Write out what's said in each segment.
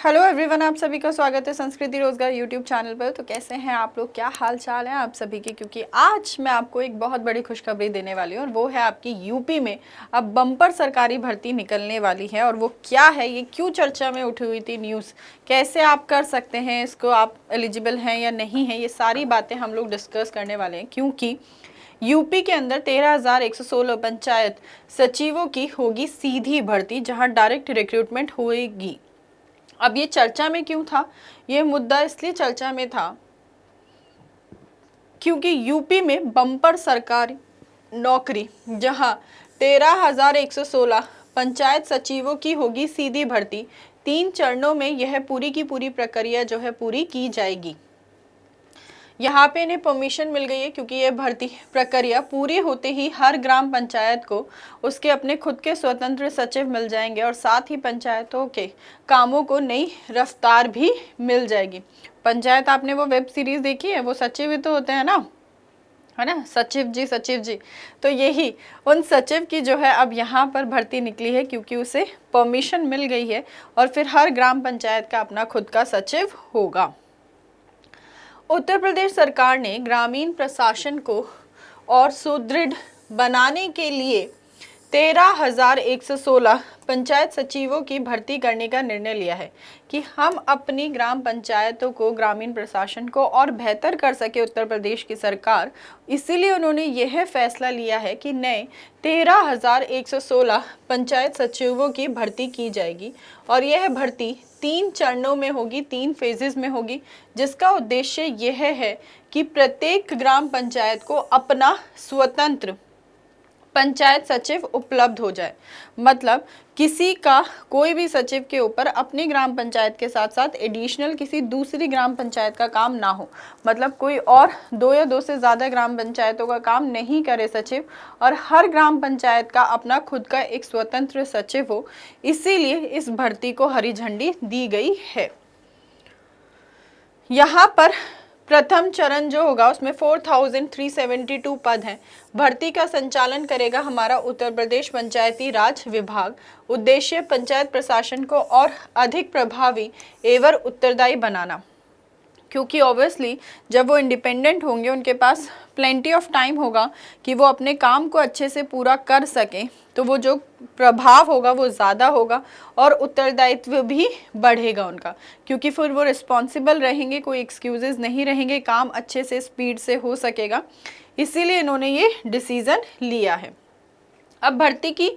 Hello everyone, आप सभी का स्वागत है संस्कृति रोजगार यूट्यूब चैनल पर। तो कैसे हैं आप लोग, क्या हाल चाल है आप सभी के? क्योंकि आज मैं आपको एक बहुत बड़ी खुशखबरी देने वाली हूँ और वो है आपकी यूपी में अब बम्पर सरकारी भर्ती निकलने वाली है। और वो क्या है, ये क्यों चर्चा में उठी हुई थी न्यूज़, कैसे आप कर सकते हैं इसको, आप एलिजिबल हैं या नहीं है, ये सारी बातें हम लोग डिस्कस करने वाले हैं। क्योंकि यूपी के अंदर 13,116 पंचायत सचिवों की होगी सीधी भर्ती, जहां डायरेक्ट रिक्रूटमेंट होगी। अब ये चर्चा में क्यों था, ये मुद्दा इसलिए चर्चा में था क्योंकि यूपी में बम्पर सरकारी नौकरी, जहां 13,116 पंचायत सचिवों की होगी सीधी भर्ती, 3 चरणों में यह पूरी की पूरी प्रक्रिया जो है पूरी की जाएगी। यहाँ पे इन्हें परमिशन मिल गई है क्योंकि ये भर्ती प्रक्रिया पूरी होते ही हर ग्राम पंचायत को उसके अपने खुद के स्वतंत्र सचिव मिल जाएंगे और साथ ही पंचायतों के कामों को नई रफ्तार भी मिल जाएगी। पंचायत, आपने वो वेब सीरीज देखी है, वो सचिव ही तो होते हैं ना, है ना, सचिव जी सचिव जी। तो यही उन सचिव की जो है अब यहाँ पर भर्ती निकली है क्योंकि उसे परमिशन मिल गई है और फिर हर ग्राम पंचायत का अपना खुद का सचिव होगा। उत्तर प्रदेश सरकार ने ग्रामीण प्रशासन को और सुदृढ़ बनाने के लिए 13,116 पंचायत सचिवों की भर्ती करने का निर्णय लिया है कि हम अपनी ग्राम पंचायतों को, ग्रामीण प्रशासन को और बेहतर कर सके उत्तर प्रदेश की सरकार। इसीलिए उन्होंने यह फैसला लिया है कि नए 13,116 पंचायत सचिवों की भर्ती की जाएगी और यह भर्ती 3 चरणों में होगी, 3 फेजेस में होगी, जिसका उद्देश्य यह है कि प्रत्येक ग्राम पंचायत को अपना स्वतंत्र पंचायत सचिव उपलब्ध हो जाए। मतलब किसी का, कोई भी सचिव के ऊपर अपनी ग्राम पंचायत के साथ साथ एडिशनल किसी दूसरी ग्राम पंचायत का काम ना हो। मतलब कोई और 2 या 2 से ज़्यादा ग्राम पंचायतों का काम नहीं करे सचिव, और हर ग्राम पंचायत का अपना खुद का एक स्वतंत्र सचिव हो। इसीलिए इस भर्ती को हरी झंडी दी गई है। यहाँ पर प्रथम चरण जो होगा उसमें 4,372 पद हैं। भर्ती का संचालन करेगा हमारा उत्तर प्रदेश पंचायती राज विभाग। उद्देश्य पंचायत प्रशासन को और अधिक प्रभावी एवं उत्तरदायी बनाना, क्योंकि ऑब्वियसली जब वो इंडिपेंडेंट होंगे उनके पास प्लेंटी ऑफ टाइम होगा कि वो अपने काम को अच्छे से पूरा कर सकें, तो वो जो प्रभाव होगा वो ज़्यादा होगा और उत्तरदायित्व भी बढ़ेगा उनका, क्योंकि फिर वो रिस्पॉन्सिबल रहेंगे, कोई एक्सक्यूजेस नहीं रहेंगे, काम अच्छे से स्पीड से हो सकेगा। इसीलिए इन्होंने ये डिसीज़न लिया है। अब भर्ती की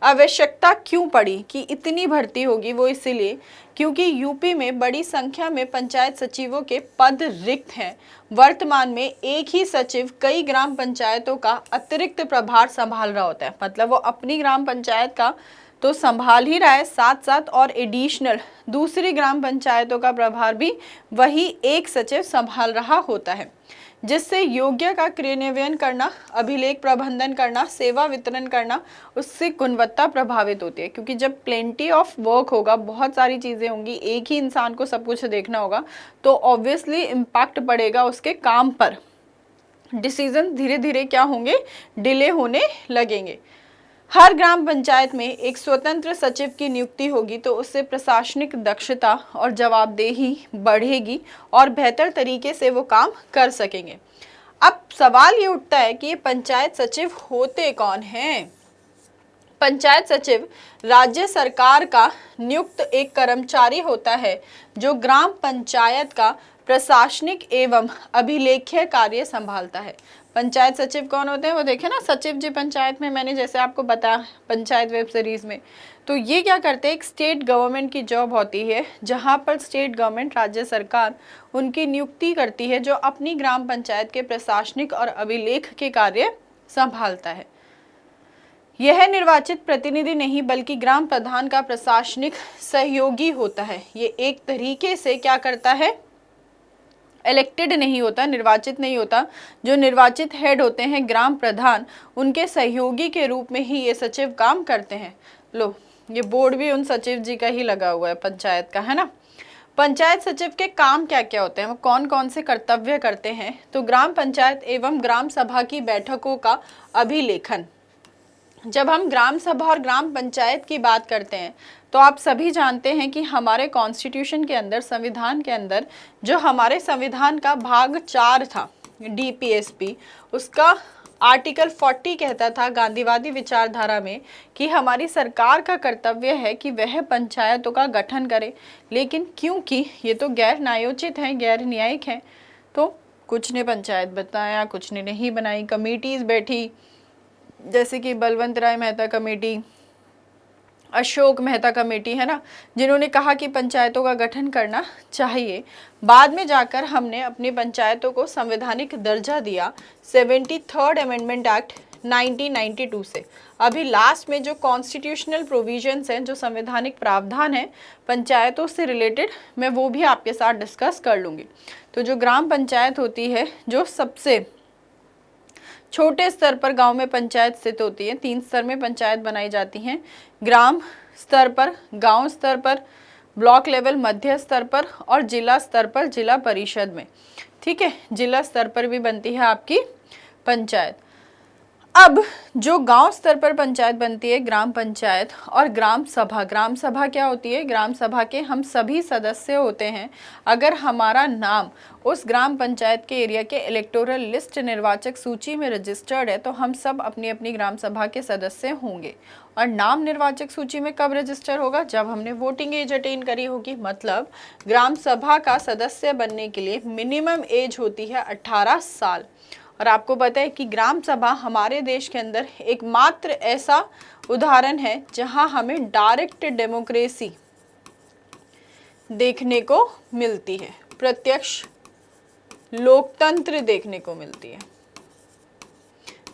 आवश्यकता क्यों पड़ी कि इतनी भर्ती होगी, वो इसीलिए क्योंकि यूपी में बड़ी संख्या में पंचायत सचिवों के पद रिक्त हैं। वर्तमान में एक ही सचिव कई ग्राम पंचायतों का अतिरिक्त प्रभार संभाल रहा होता है। मतलब वो अपनी ग्राम पंचायत का तो संभाल ही रहा है, साथ साथ और एडिशनल दूसरी ग्राम पंचायतों का प्रभार भी वही एक सचिव संभाल रहा होता है, जिससे योग्य का क्रियान्वयन करना, अभिलेख प्रबंधन करना, सेवा वितरण करना, उससे गुणवत्ता प्रभावित होती है। क्योंकि जब प्लेंटी ऑफ वर्क होगा, बहुत सारी चीज़ें होंगी, एक ही इंसान को सब कुछ देखना होगा, तो ऑब्वियसली इम्पैक्ट पड़ेगा उसके काम पर। डिसीजन धीरे धीरे क्या होंगे, डिले होने लगेंगे। हर ग्राम पंचायत में एक स्वतंत्र सचिव की नियुक्ति होगी तो उससे प्रशासनिक दक्षता और जवाबदेही बढ़ेगी और बेहतर तरीके से वो काम कर सकेंगे। अब सवाल ये उठता है कि ये पंचायत सचिव होते कौन हैं? पंचायत सचिव राज्य सरकार का नियुक्त एक कर्मचारी होता है जो ग्राम पंचायत का प्रशासनिक एवं अभिलेखीय कार्य संभालता है। पंचायत सचिव कौन होते हैं, वो देखे ना, सचिव जी पंचायत में, मैंने जैसे आपको बताया पंचायत वेब सीरीज में। तो ये क्या करते हैं, एक स्टेट गवर्नमेंट की जॉब होती है जहाँ पर स्टेट गवर्नमेंट, राज्य सरकार उनकी नियुक्ति करती है, जो अपनी ग्राम पंचायत के प्रशासनिक और अभिलेख के कार्य संभालता है। यह निर्वाचित प्रतिनिधि नहीं बल्कि ग्राम प्रधान का प्रशासनिक सहयोगी होता है। ये एक तरीके से क्या करता है, इलेक्टेड नहीं होता, निर्वाचित नहीं होता। जो निर्वाचित हेड होते हैं ग्राम प्रधान, उनके सहयोगी के रूप में ही ये सचिव काम करते हैं। लो, ये बोर्ड भी उन सचिव जी का ही लगा हुआ है पंचायत का, है ना। पंचायत सचिव के काम क्या क्या होते हैं, वो कौन कौन से कर्तव्य करते हैं? तो ग्राम पंचायत एवं ग्राम सभा की बैठकों का अभिलेखन। जब हम ग्राम सभा और ग्राम पंचायत की बात करते हैं तो तो आप सभी जानते हैं कि हमारे कॉन्स्टिट्यूशन के अंदर, संविधान के अंदर, जो हमारे संविधान का भाग 4 था डीपीएसपी, उसका आर्टिकल 40 कहता था गांधीवादी विचारधारा में कि हमारी सरकार का कर्तव्य है कि वह पंचायतों का गठन करे। लेकिन क्योंकि ये तो गैर न्यायोचित है, गैर न्यायिक है, तो कुछ ने पंचायत बताया, कुछ ने नहीं बनाई। कमेटीज बैठी, जैसे कि बलवंत राय मेहता कमेटी, अशोक मेहता कमेटी, है ना, जिन्होंने कहा कि पंचायतों का गठन करना चाहिए। बाद में जाकर हमने अपनी पंचायतों को संवैधानिक दर्जा दिया 73rd अमेंडमेंट एक्ट 1992 से। अभी लास्ट में जो कॉन्स्टिट्यूशनल प्रोविजंस हैं, जो संवैधानिक प्रावधान हैं पंचायतों से रिलेटेड, मैं वो भी आपके साथ डिस्कस कर लूँगी। तो जो ग्राम पंचायत होती है, जो सबसे छोटे स्तर पर गांव में पंचायत स्थित होती है, 3 स्तर में पंचायत बनाई जाती हैं, ग्राम स्तर पर, गांव स्तर पर, ब्लॉक लेवल मध्य स्तर पर और जिला स्तर पर जिला परिषद में। ठीक है, जिला स्तर पर भी बनती है आपकी पंचायत। अब जो गांव स्तर पर पंचायत बनती है, ग्राम पंचायत, और ग्राम सभा। ग्राम सभा क्या होती है? ग्राम सभा के हम सभी सदस्य होते हैं। अगर हमारा नाम उस ग्राम पंचायत के एरिया के इलेक्टोरल लिस्ट निर्वाचक सूची में रजिस्टर्ड है तो हम सब अपनी अपनी ग्राम सभा के सदस्य होंगे। और नाम निर्वाचक सूची में कब रजिस्टर होगा? जब हमने वोटिंग एज अटेन करी होगी। मतलब ग्राम सभा का सदस्य बनने के लिए मिनिमम एज होती है 18 साल। और आपको पता है कि ग्राम सभा हमारे देश के अंदर एकमात्र ऐसा उदाहरण है जहां हमें डायरेक्ट डेमोक्रेसी देखने को मिलती है, प्रत्यक्ष लोकतंत्र देखने को मिलती है।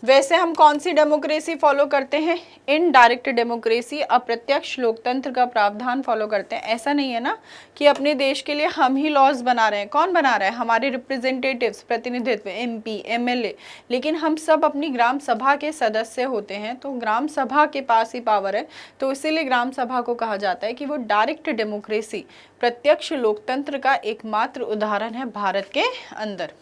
वैसे हम कौन सी डेमोक्रेसी फॉलो करते हैं? इनडायरेक्ट डेमोक्रेसी, अप्रत्यक्ष लोकतंत्र का प्रावधान फॉलो करते हैं। ऐसा नहीं है ना कि अपने देश के लिए हम ही लॉज बना रहे हैं। कौन बना रहा है? हमारे रिप्रेजेंटेटिव्स, प्रतिनिधित्व, एमपी, एमएलए। लेकिन हम सब अपनी ग्राम सभा के सदस्य होते हैं, तो ग्राम सभा के पास ही पावर है। तो इसीलिए ग्राम सभा को कहा जाता है कि वो डायरेक्ट डेमोक्रेसी, प्रत्यक्ष लोकतंत्र का एकमात्र उदाहरण है भारत के अंदर।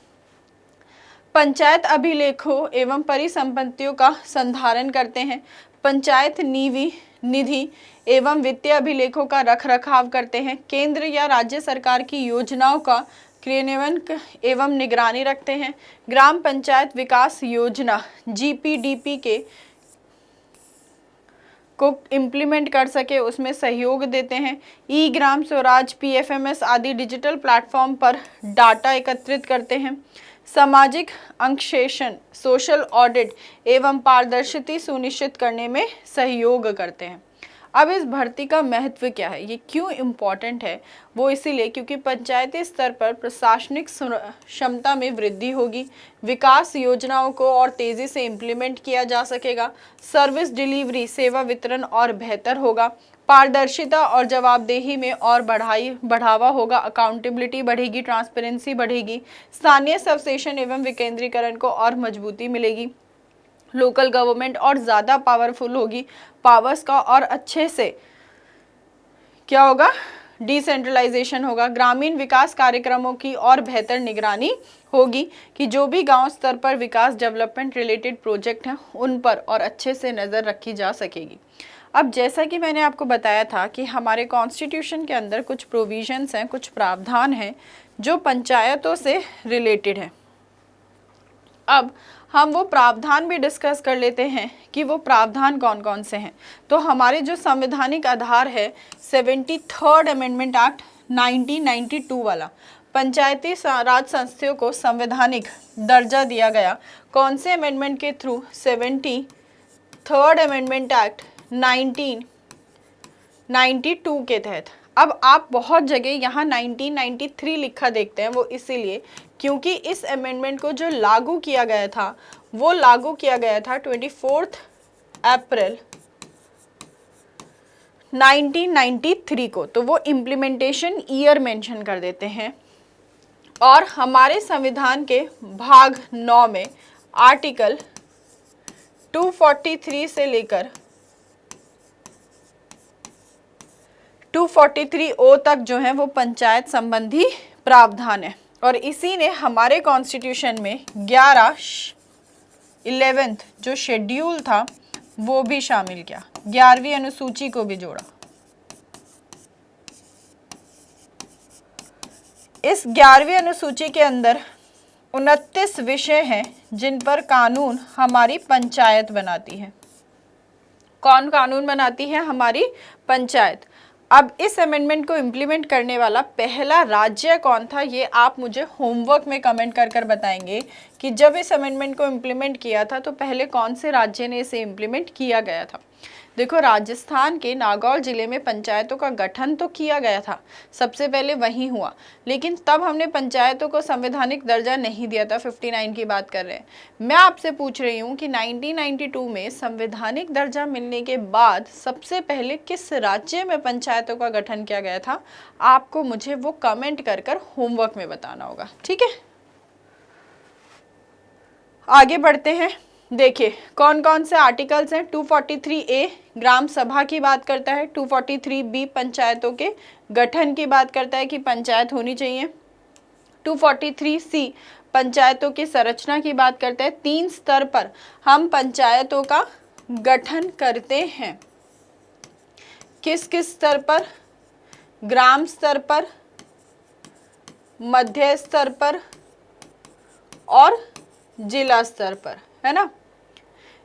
पंचायत अभिलेखों एवं परिसंपत्तियों का संधारण करते हैं। पंचायत निधि एवं वित्तीय अभिलेखों का रखरखाव करते हैं। केंद्र या राज्य सरकार की योजनाओं का क्रियान्वयन एवं निगरानी रखते हैं। ग्राम पंचायत विकास योजना जीपीडीपी को इम्प्लीमेंट कर सके उसमें सहयोग देते हैं। ई ग्राम स्वराज, पीएफएमएस आदि डिजिटल प्लेटफॉर्म पर डाटा एकत्रित करते हैं। सामाजिक अंकेक्षण, सोशल ऑडिट एवं पारदर्शिता सुनिश्चित करने में सहयोग करते हैं। अब इस भर्ती का महत्व क्या है, ये क्यों इम्पॉर्टेंट है? वो इसीलिए क्योंकि पंचायती स्तर पर प्रशासनिक क्षमता में वृद्धि होगी, विकास योजनाओं को और तेज़ी से इम्प्लीमेंट किया जा सकेगा, सर्विस डिलीवरी, सेवा वितरण और बेहतर होगा, पारदर्शिता और जवाबदेही में और बढ़ावा होगा, अकाउंटेबिलिटी बढ़ेगी, ट्रांसपेरेंसी बढ़ेगी, स्थानीय सबस्टेशन एवं विकेंद्रीकरण को और मजबूती मिलेगी, लोकल गवर्नमेंट और ज़्यादा पावरफुल होगी, पावर्स का और अच्छे से क्या होगा? डिसेंट्रलाइजेशन होगा, ग्रामीण विकास कार्यक्रमों की और बेहतर निगरानी होगी कि जो भी गांव स्तर पर विकास डेवलपमेंट रिलेटेड प्रोजेक्ट हैं उन पर और अच्छे से नज़र रखी जा सकेगी। अब जैसा कि मैंने आपको बताया था कि हमारे कॉन्स्टिट्यूशन के अंदर कुछ प्रोविजंस हैं, कुछ प्रावधान हैं जो पंचायतों से रिलेटेड हैं। अब हम वो प्रावधान भी डिस्कस कर लेते हैं कि वो प्रावधान कौन कौन से हैं। तो हमारे जो संवैधानिक आधार है 73rd अमेंडमेंट एक्ट 1992 वाला, पंचायती राज संस्थाओं को संवैधानिक दर्जा दिया गया। कौन से अमेंडमेंट के थ्रू? 73rd अमेंडमेंट एक्ट 1992 के तहत। अब आप बहुत जगह यहाँ 1993 लिखा देखते हैं, वो इसीलिए क्योंकि इस अमेंडमेंट को जो लागू किया गया था वो लागू किया गया था 24 अप्रैल 1993 को। तो वो इम्प्लीमेंटेशन ईयर मेंशन कर देते हैं। और हमारे संविधान के भाग 9 में आर्टिकल 243 से लेकर 243O तक जो है वो पंचायत संबंधी प्रावधान है। और इसी ने हमारे कॉन्स्टिट्यूशन में 11th जो शेड्यूल था वो भी शामिल किया, 11वीं अनुसूची को भी जोड़ा। इस 11वीं अनुसूची के अंदर 29 विषय हैं जिन पर कानून हमारी पंचायत बनाती है। कौन कानून बनाती है? हमारी पंचायत। अब इस अमेंडमेंट को इम्प्लीमेंट करने वाला पहला राज्य कौन था, ये आप मुझे होमवर्क में कमेंट कर कर बताएंगे कि जब इस अमेंडमेंट को इम्प्लीमेंट किया था तो पहले कौन से राज्य ने इसे इम्प्लीमेंट किया गया था। देखो, राजस्थान के नागौर जिले में पंचायतों का गठन तो किया गया था, सबसे पहले वहीं हुआ, लेकिन तब हमने पंचायतों को संवैधानिक दर्जा नहीं दिया था। 59 की बात कर रहे हैं। मैं आपसे पूछ रही हूँ कि 1992 में संवैधानिक दर्जा मिलने के बाद सबसे पहले किस राज्य में पंचायतों का गठन किया गया था? आपको मुझे वो कमेंट कर कर होमवर्क में बताना होगा, ठीक है। आगे बढ़ते हैं। देखिए कौन कौन से आर्टिकल्स हैं। 243A ग्राम सभा की बात करता है। 243B पंचायतों के गठन की बात करता है कि पंचायत होनी चाहिए। 243C पंचायतों की संरचना की बात करता है। 3 स्तर पर हम पंचायतों का गठन करते हैं। किस किस स्तर पर? ग्राम स्तर पर, मध्य स्तर पर और जिला स्तर पर, है ना।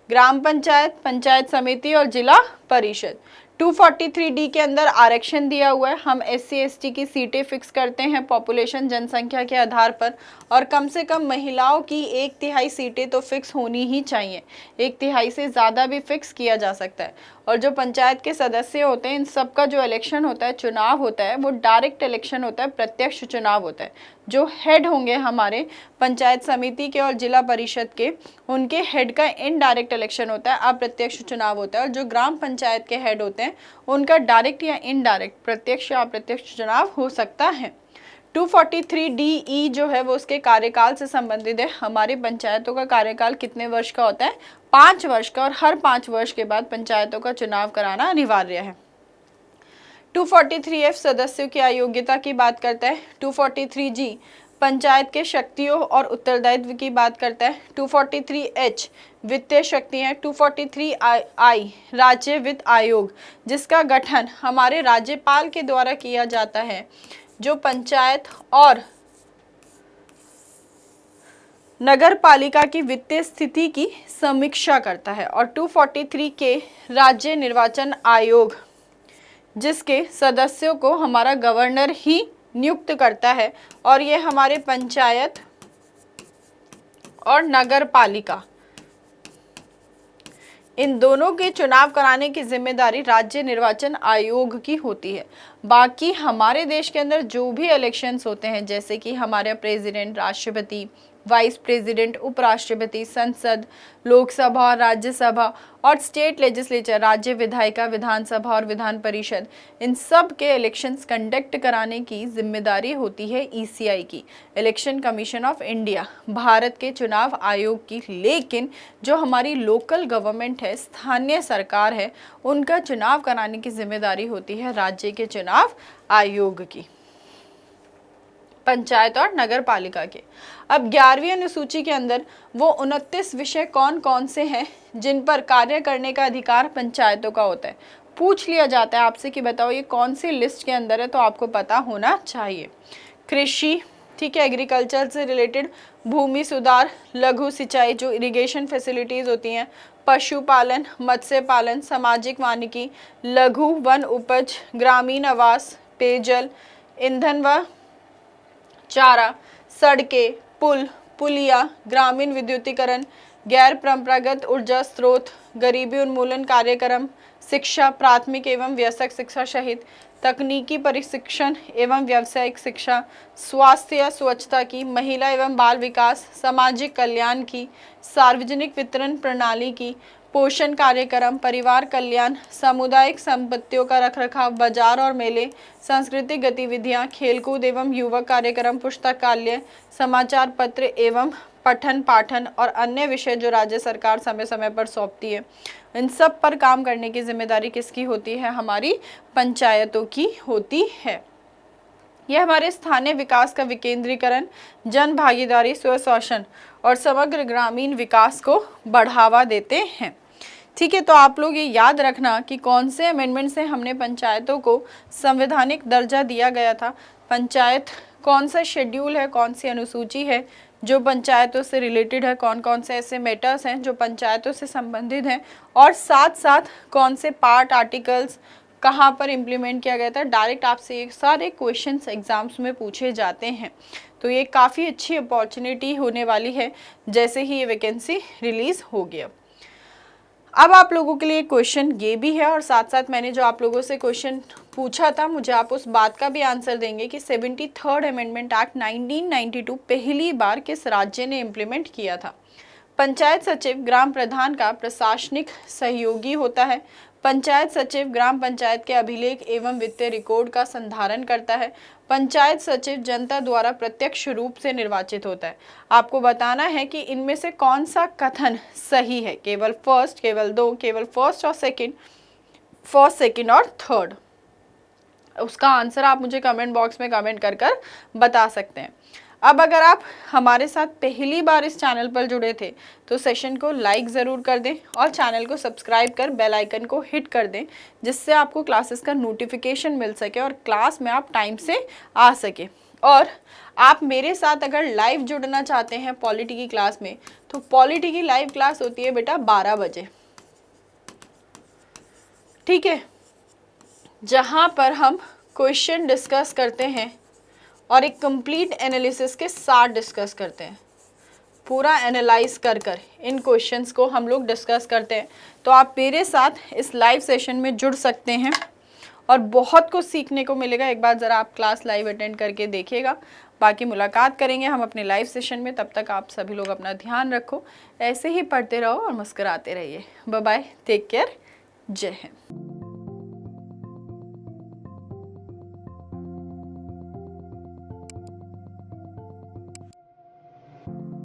ग्राम पंचायत, पंचायत समिति और जिला परिषद। 243D के अंदर आरक्षण दिया हुआ है। हम SC ST की सीटें फिक्स करते हैं पॉपुलेशन, जनसंख्या के आधार पर, और कम से कम महिलाओं की 1/3 सीटें तो फिक्स होनी ही चाहिए। 1/3 से ज़्यादा भी फिक्स किया जा सकता है। और जो पंचायत के सदस्य होते हैं, इन सबका जो इलेक्शन होता है, चुनाव होता है, वो डायरेक्ट इलेक्शन होता है, प्रत्यक्ष चुनाव होता है। जो हेड होंगे हमारे पंचायत समिति के और जिला परिषद के, उनके हेड का इनडायरेक्ट इलेक्शन होता है, अप्रत्यक्ष चुनाव होता है। और जो ग्राम पंचायत के हेड होते हैं, उनका डायरेक्ट या इनडायरेक्ट, प्रत्यक्ष या अप्रत्यक्ष चुनाव हो सकता है। 243DE जो है वो उसके कार्यकाल से संबंधित है। हमारी पंचायतों का कार्यकाल कितने वर्ष का होता है? 5 वर्ष का, और हर 5 वर्ष के बाद पंचायतों का चुनाव कराना अनिवार्य है। 243F सदस्यों की अयोग्यता की बात करता है। 243G पंचायत के शक्तियों और उत्तरदायित्व की बात करता है। 243H वित्तीय शक्तियाँ। 243I राज्य वित्त आयोग, जिसका गठन हमारे राज्यपाल के द्वारा किया जाता है, जो पंचायत और नगर पालिका की वित्तीय स्थिति की समीक्षा करता है। और 243K राज्य निर्वाचन आयोग, जिसके सदस्यों को हमारा गवर्नर ही नियुक्त करता है, और ये हमारे पंचायत और नगर पालिका, इन दोनों के चुनाव कराने की जिम्मेदारी राज्य निर्वाचन आयोग की होती है। बाकी हमारे देश के अंदर जो भी इलेक्शंस होते हैं, जैसे कि हमारे प्रेसिडेंट, राष्ट्रपति, वाइस प्रेसिडेंट, उपराष्ट्रपति, संसद, लोकसभा और राज्यसभा, और स्टेट लेजिस्लेचर, राज्य विधायिका, विधानसभा और विधान परिषद, इन सब के इलेक्शंस कंडक्ट कराने की जिम्मेदारी होती है ECI की, election commission of India, Bharat के चुनाव आयोग की। लेकिन जो हमारी लोकल गवर्नमेंट है, स्थानीय सरकार है, उनका चुनाव कराने की जिम्मेदारी होती है राज्य के चुनाव आयोग की, पंचायत और नगर पालिका के। अब 11वीं अनुसूची के अंदर वो 29 विषय कौन कौन से हैं जिन पर कार्य करने का अधिकार पंचायतों का होता है। पूछ लिया जाता है आपसे कि बताओ ये कौन सी लिस्ट के अंदर है, तो आपको पता होना चाहिए। कृषि, ठीक है, एग्रीकल्चर से रिलेटेड, भूमि सुधार, लघु सिंचाई जो इरिगेशन फैसिलिटीज़ होती हैं, पशुपालन, मत्स्य पालन, सामाजिक वानिकी, लघु वन उपज, ग्रामीण आवास, पेयजल, ईंधन व चारा, सड़कें, पुल, पुलिया, ग्रामीण विद्युतीकरण, गैर परंपरागत ऊर्जा स्रोत, गरीबी उन्मूलन कार्यक्रम, शिक्षा, प्राथमिक एवं वयस्क शिक्षा सहित तकनीकी प्रशिक्षण एवं व्यावसायिक शिक्षा, स्वास्थ्य या स्वच्छता की, महिला एवं बाल विकास, सामाजिक कल्याण की, सार्वजनिक वितरण प्रणाली की, पोषण कार्यक्रम, परिवार कल्याण, सामुदायिक संपत्तियों का रखरखाव, बाजार और मेले, सांस्कृतिक गतिविधियां, खेलकूद एवं युवक कार्यक्रम, पुस्तकालय, समाचार पत्र एवं पठन पाठन और अन्य विषय जो राज्य सरकार समय समय पर सौंपती है, इन सब पर काम करने की जिम्मेदारी किसकी होती है? हमारी पंचायतों की होती है। यह हमारे स्थानीय विकास का विकेंद्रीकरण, जन भागीदारी, स्वशासन और समग्र ग्रामीण विकास को बढ़ावा देते हैं। ठीक है, तो आप लोग ये याद रखना कि कौन से अमेंडमेंट से हमने पंचायतों को संवैधानिक दर्जा दिया गया था। पंचायत कौन सा शेड्यूल है, कौन सी अनुसूची है जो पंचायतों से रिलेटेड है, कौन कौन से ऐसे मैटर्स हैं जो पंचायतों से संबंधित हैं, और साथ साथ कौन से पार्ट आर्टिकल्स कहाँ पर इम्प्लीमेंट किया गया था। डायरेक्ट आपसे ये सारे क्वेश्चंस एग्जाम्स में पूछे जाते हैं। तो ये काफ़ी अच्छी अपॉर्चुनिटी होने वाली है जैसे ही ये वैकेंसी रिलीज़ हो गया। अब आप लोगों के लिए क्वेश्चन ये भी है, और साथ साथ मैंने जो आप लोगों से क्वेश्चन पूछा था मुझे आप उस बात का भी आंसर देंगे कि 73rd अमेंडमेंट एक्ट 1992 पहली बार किस राज्य ने इम्प्लीमेंट किया था। पंचायत सचिव ग्राम प्रधान का प्रशासनिक सहयोगी होता है। पंचायत सचिव ग्राम पंचायत के अभिलेख एवं वित्तीय रिकॉर्ड का संधारण करता है। पंचायत सचिव जनता द्वारा प्रत्यक्ष रूप से निर्वाचित होता है। आपको बताना है कि इनमें से कौन सा कथन सही है, केवल फर्स्ट, केवल दो, केवल फर्स्ट और सेकंड, फर्स्ट, सेकंड और थर्ड। उसका आंसर आप मुझे कमेंट बॉक्स में कमेंट कर कर बता सकते हैं। अब अगर आप हमारे साथ पहली बार इस चैनल पर जुड़े थे तो सेशन को लाइक ज़रूर कर दें और चैनल को सब्सक्राइब कर बेल आइकन को हिट कर दें, जिससे आपको क्लासेस का नोटिफिकेशन मिल सके और क्लास में आप टाइम से आ सके। और आप मेरे साथ अगर लाइव जुड़ना चाहते हैं पॉलिटी की क्लास में, तो पॉलिटी की लाइव क्लास होती है बेटा 12 बजे, ठीक है, जहाँ पर हम क्वेश्चन डिस्कस करते हैं और एक कंप्लीट एनालिसिस के साथ डिस्कस करते हैं। पूरा एनालाइज कर कर इन क्वेश्चंस को हम लोग डिस्कस करते हैं। तो आप मेरे साथ इस लाइव सेशन में जुड़ सकते हैं और बहुत कुछ सीखने को मिलेगा। एक बार ज़रा आप क्लास लाइव अटेंड करके देखिएगा। बाकी मुलाकात करेंगे हम अपने लाइव सेशन में। तब तक आप सभी लोग अपना ध्यान रखो, ऐसे ही पढ़ते रहो और मुस्कुराते रहिए। बाय बाय, टेक केयर, जय हिंद।